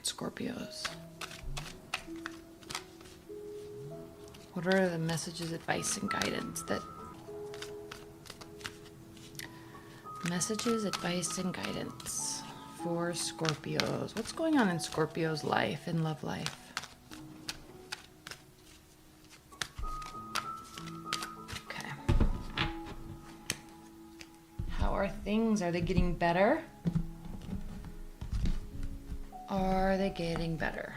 right, Scorpios. What are the messages, advice, and guidance that... Messages, advice, and guidance for Scorpios. What's going on in Scorpio's life, in love life? Okay. How are things? Are they getting better? Are they getting better?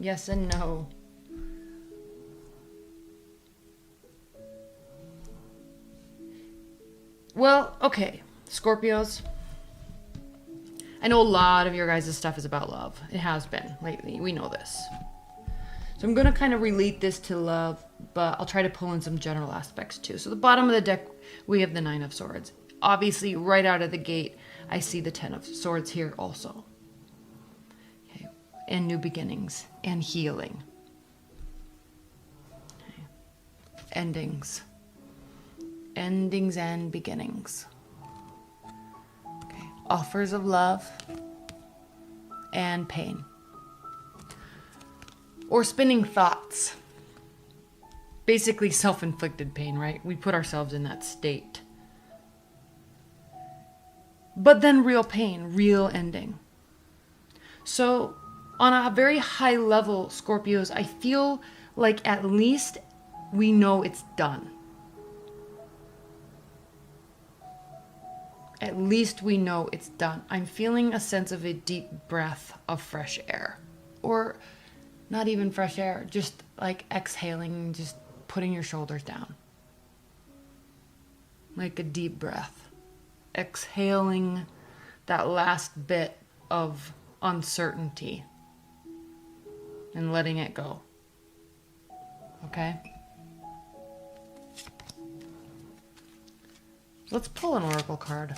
Yes and no. Well, okay, Scorpios. I know a lot of your guys' stuff is about love. It has been lately. We know this. So I'm going to kind of relate this to love, but I'll try to pull in some general aspects too. So the bottom of the deck, we have the Nine of Swords. Obviously, right out of the gate, I see the Ten of Swords here also. Okay. And new beginnings and healing. Okay. Endings. Endings and beginnings. Okay. Offers of love and pain. Or spinning thoughts. Basically self-inflicted pain, right? We put ourselves in that state. But then real pain, real ending. So on a very high level, Scorpios, I feel like at least we know it's done. At least we know it's done. I'm feeling a sense of a deep breath of fresh air. Or not even fresh air, just like exhaling, just putting your shoulders down. Like a deep breath. Exhaling that last bit of uncertainty and letting it go. Okay? Let's pull an oracle card.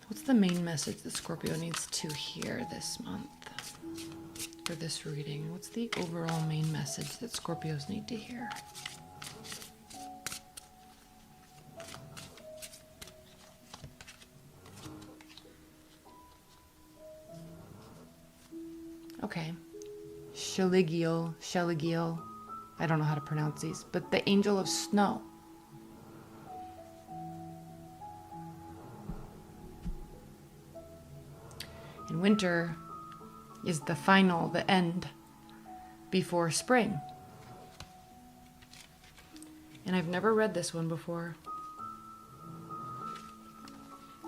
What's the main message that Scorpio needs to hear this month for this reading? What's the overall main message that Scorpios need to hear? Okay. Sheligiel. I don't know how to pronounce these, but the angel of snow. And winter is the final, the end before spring. And I've never read this one before.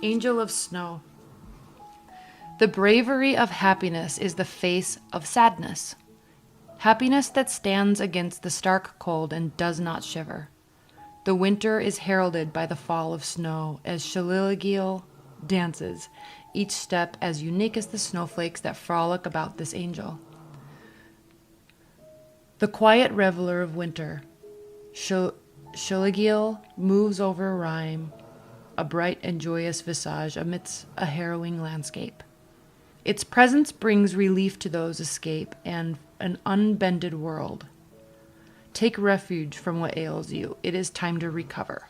Angel of snow. The bravery of happiness is the face of sadness. Happiness that stands against the stark cold and does not shiver. The winter is heralded by the fall of snow as Sheligiel dances, each step as unique as the snowflakes that frolic about this angel. The quiet reveler of winter, Sheligiel moves over rhyme, a bright and joyous visage amidst a harrowing landscape. Its presence brings relief to those escape and an unbended world. Take refuge from what ails you. It is time to recover.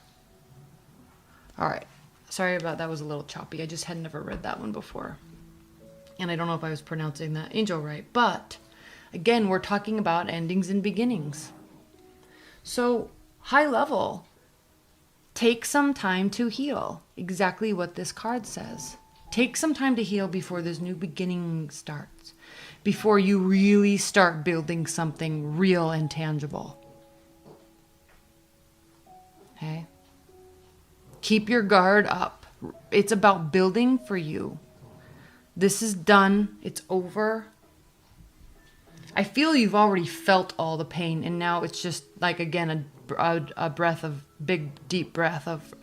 All right. Sorry about that, was a little choppy. I just had never read that one before. And I don't know if I was pronouncing that angel right. But again, we're talking about endings and beginnings. So high level, take some time to heal. Exactly what this card says. Take some time to heal before this new beginning starts. Before you really start building something real and tangible. Okay? Keep your guard up. It's about building for you. This is done. It's over. I feel you've already felt all the pain, and now it's just like, again, a breath of, big, deep breath of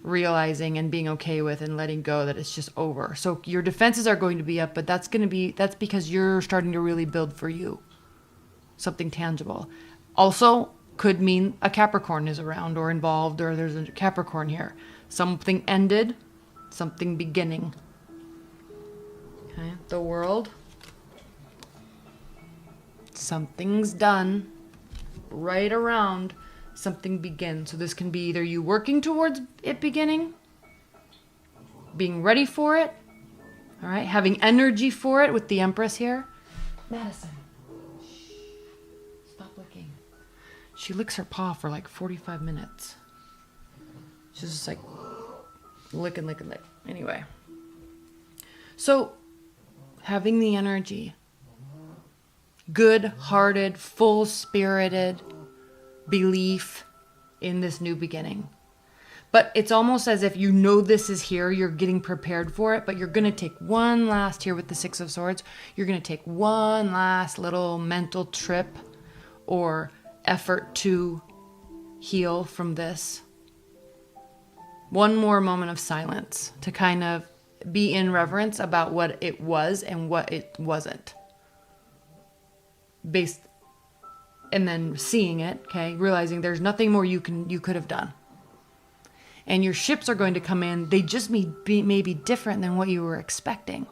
realizing and being okay with and letting go that it's just over. So your defenses are going to be up, but that's because you're starting to really build for you something tangible. Also, Could mean a Capricorn is around or involved, or there's a Capricorn here. Something ended, something beginning. Okay, the World. Something's done. Right around, something begins. So this can be either you working towards it beginning, being ready for it, all right, having energy for it with the Empress here. Madison. Shh. Stop licking. She licks her paw for like 45 minutes. She's just like licking. Anyway. So having the energy, good-hearted, full-spirited belief in this new beginning. But it's almost as if you know this is here, you're getting prepared for it, but you're going to take one last, here with the Six of Swords, you're going to take one last little mental trip or effort to heal from this. One more moment of silence to kind of be in reverence about what it was and what it wasn't. And then seeing it, okay, realizing there's nothing more you could have done. And your ships are going to come in. They just may be different than what you were expecting.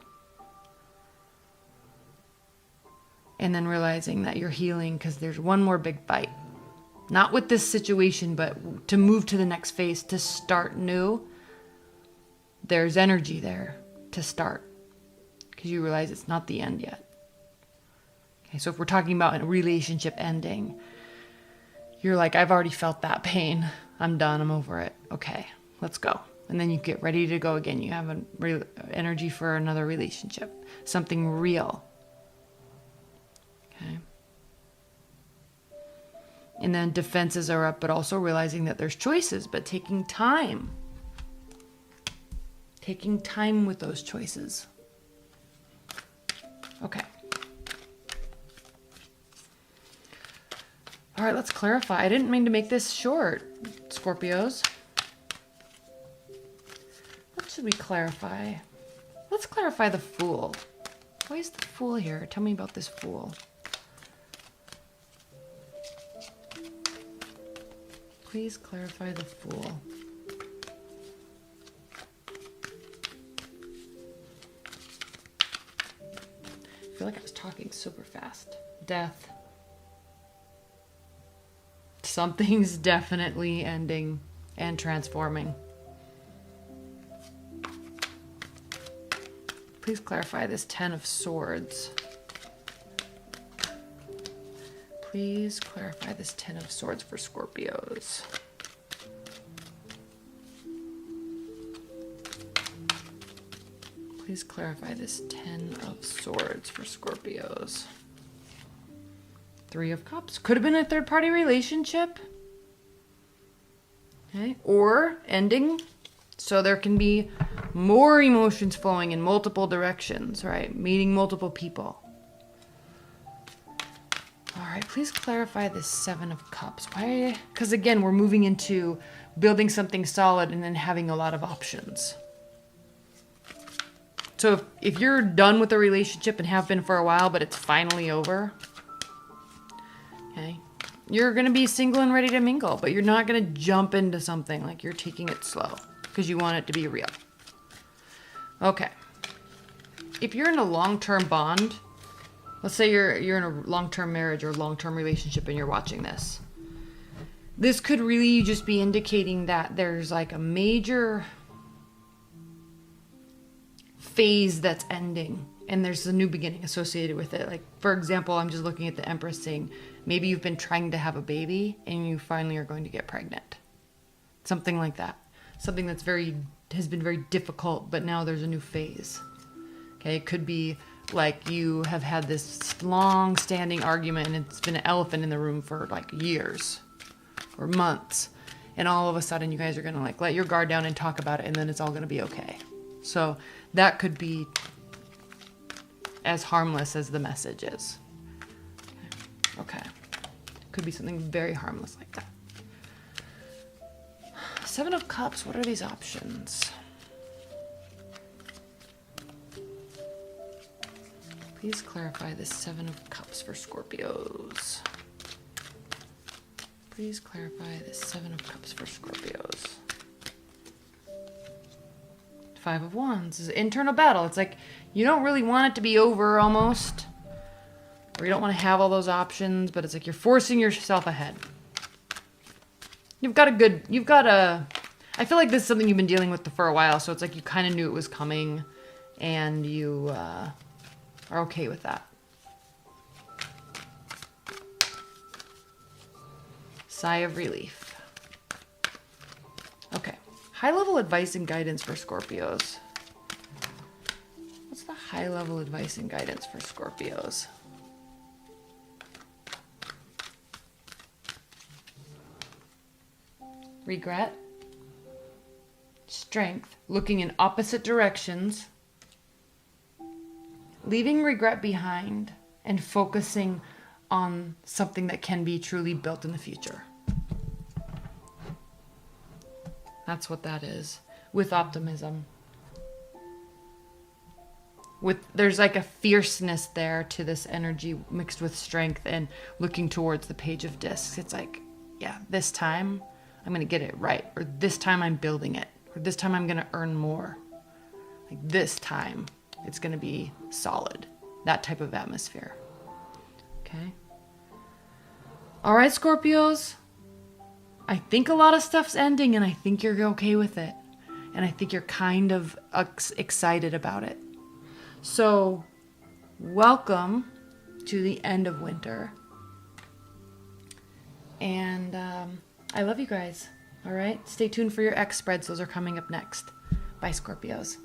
And then realizing that you're healing because there's one more big fight. Not with this situation, but to move to the next phase, to start new. There's energy there to start because you realize it's not the end yet. Okay, so if we're talking about a relationship ending, you're like, I've already felt that pain. I'm done. I'm over it. Okay, let's go. And then you get ready to go again. You have energy for another relationship, something real. Okay. And then defenses are up, but also realizing that there's choices, but taking time. Taking time with those choices. Okay. All right, let's clarify. I didn't mean to make this short, Scorpios. What should we clarify? Let's clarify the Fool. Why is the Fool here? Tell me about this Fool. Please clarify the Fool. I feel like I was talking super fast. Death. Something's definitely ending and transforming. Please clarify this Ten of Swords. Please clarify this Ten of Swords for Scorpios. Please clarify this Ten of Swords for Scorpios. Three of Cups. Could have been a third-party relationship. Okay. Or ending. So there can be more emotions flowing in multiple directions, right? Meeting multiple people. All right. Please clarify this Seven of Cups. Why? Because again, we're moving into building something solid and then having a lot of options. So if you're done with a relationship and have been for a while, but it's finally over, okay, you're going to be single and ready to mingle, but you're not going to jump into something. Like, you're taking it slow because you want it to be real. Okay. If you're in a long-term bond, let's say you're in a long-term marriage or long-term relationship and you're watching this, this could really just be indicating that there's like a major phase that's ending and there's a new beginning associated with it. Like, for example, I'm just looking at the Empress saying, maybe you've been trying to have a baby and you finally are going to get pregnant. Something like that. Something that's has been very difficult, but now there's a new phase. Okay, it could be like you have had this long-standing argument and it's been an elephant in the room for like years or months. And all of a sudden you guys are going to like let your guard down and talk about it, and then it's all going to be okay. So that could be as harmless as the message is. Okay. Could be something very harmless like that. Seven of Cups, what are these options? Please clarify this Seven of Cups for Scorpios. Please clarify the Seven of Cups for Scorpios. Five of Wands is internal battle. It's like you don't really want it to be over almost. Or you don't want to have all those options, but it's like you're forcing yourself ahead. I feel like this is something you've been dealing with for a while, so it's like you kind of knew it was coming, and you are okay with that. Sigh of relief. Okay. High-level advice and guidance for Scorpios. What's the high-level advice and guidance for Scorpios? Regret. Strength. Looking in opposite directions. Leaving regret behind and focusing on something that can be truly built in the future. That's what that is. With optimism. There's like a fierceness there to this energy mixed with strength and looking towards the Page of Discs. It's like, yeah, this time I'm going to get it right. Or this time I'm building it. Or this time I'm going to earn more. Like this time it's going to be solid. That type of atmosphere. Okay. All right, Scorpios. I think a lot of stuff's ending and I think you're okay with it. And I think you're kind of excited about it. So, welcome to the end of winter. And I love you guys. All right? Stay tuned for your X spreads. Those are coming up next. Bye, Scorpios.